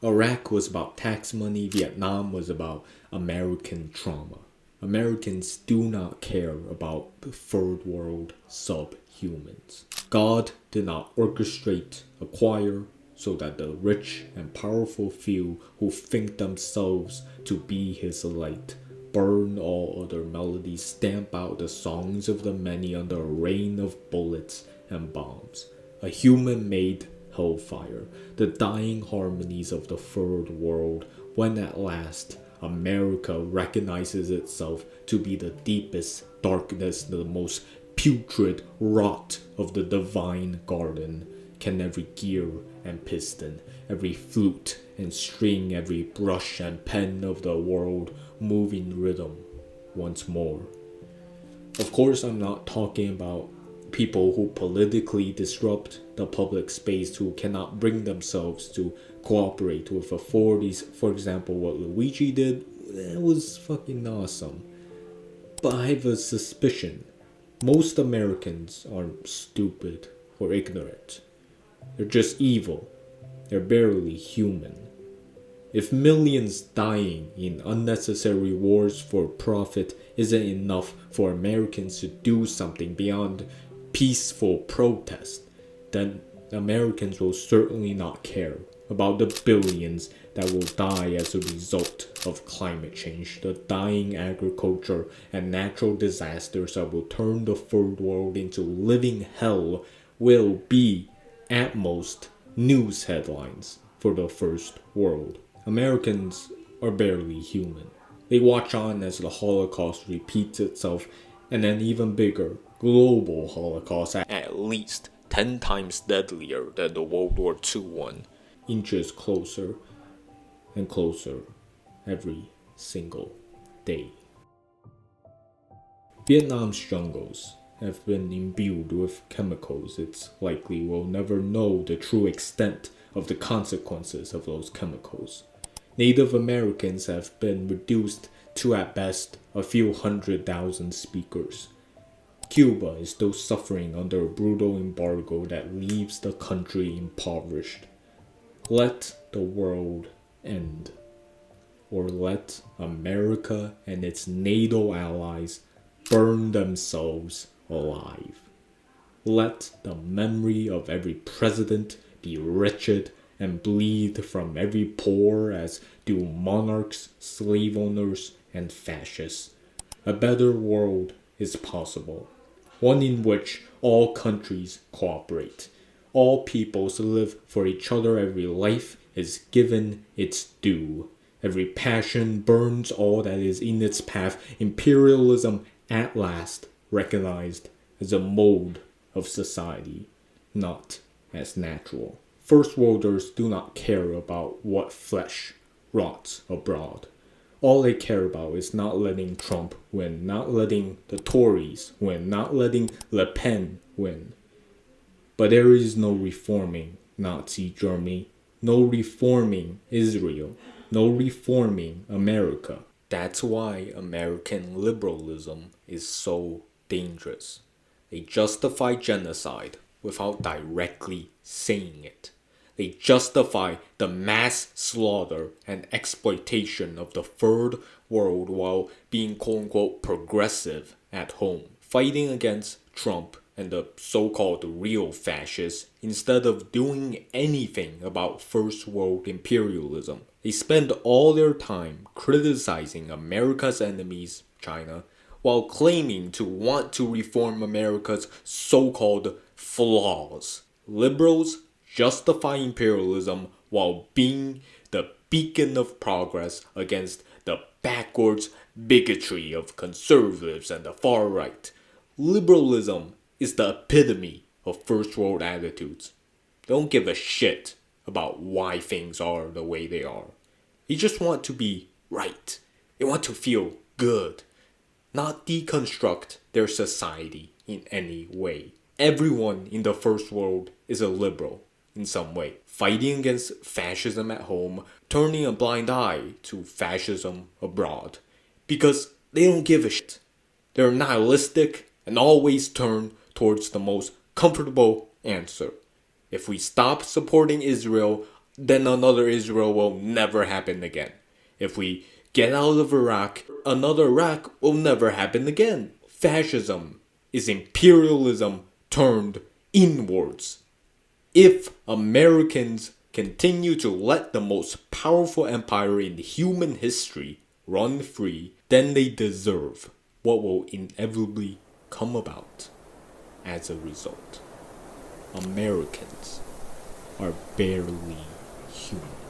Iraq was about tax money, Vietnam was about American trauma. Americans do not care about the third world subhumans. God did not orchestrate, acquire, so that the rich and powerful few who think themselves to be his elite burn all other melodies, stamp out the songs of the many under a rain of bullets and bombs. A human-made hellfire, the dying harmonies of the third world, when at last America recognizes itself to be the deepest darkness, the most putrid rot of the divine garden, can every gear and piston, every flute and string, every brush and pen of the world move in rhythm once more. Of course, I'm not talking about people who politically disrupt the public space, who cannot bring themselves to cooperate with authorities. For example, what Luigi did, it was fucking awesome. But I have a suspicion. Most Americans aren't stupid or ignorant. They're just evil. They're barely human. If millions dying in unnecessary wars for profit isn't enough for Americans to do something beyond peaceful protest, then Americans will certainly not care about the billions that will die as a result of climate change, the dying agriculture and natural disasters that will turn the third world into living hell will be, at most, news headlines for the first world. Americans are barely human. They watch on as the Holocaust repeats itself, and an even bigger global Holocaust, at least 10 times deadlier than the World War II one, inches closer and closer every single day. Vietnam's jungles have been imbued with chemicals. It's likely we'll never know the true extent of the consequences of those chemicals. Native Americans have been reduced to at best a few 100,000 speakers. Cuba is still suffering under a brutal embargo that leaves the country impoverished. Let the world end, or let America and its NATO allies burn themselves alive. Let the memory of every president be wretched and bleed from every pore as do monarchs, slave owners, and fascists. A better world is possible, one in which all countries cooperate. All peoples live for each other, every life is given its due. Every passion burns all that is in its path. Imperialism at last recognized as a mode of society, not as natural. First worlders do not care about what flesh rots abroad. All they care about is not letting Trump win, not letting the Tories win, not letting Le Pen win. But there is no reforming Nazi Germany, no reforming Israel, no reforming America. That's why American liberalism is so dangerous. They justify genocide without directly saying it. They justify the mass slaughter and exploitation of the third world while being quote-unquote progressive at home, fighting against Trump and the so-called real fascists instead of doing anything about first world imperialism. They spend all their time criticizing America's enemies, China, while claiming to want to reform America's so-called flaws. Liberals justify imperialism while being the beacon of progress against the backwards bigotry of conservatives and the far right. Liberalism is the epitome of first world attitudes. They don't give a shit about why things are the way they are. They just want to be right. They want to feel good, not deconstruct their society in any way. Everyone in the first world is a liberal in some way, fighting against fascism at home, turning a blind eye to fascism abroad, because they don't give a shit. They're nihilistic and always turn towards the most comfortable answer. If we stop supporting Israel, then another Israel will never happen again. If we get out of Iraq, another Iraq will never happen again. Fascism is imperialism turned inwards. If Americans continue to let the most powerful empire in human history run free, then they deserve what will inevitably come about as a result. Americans are barely human.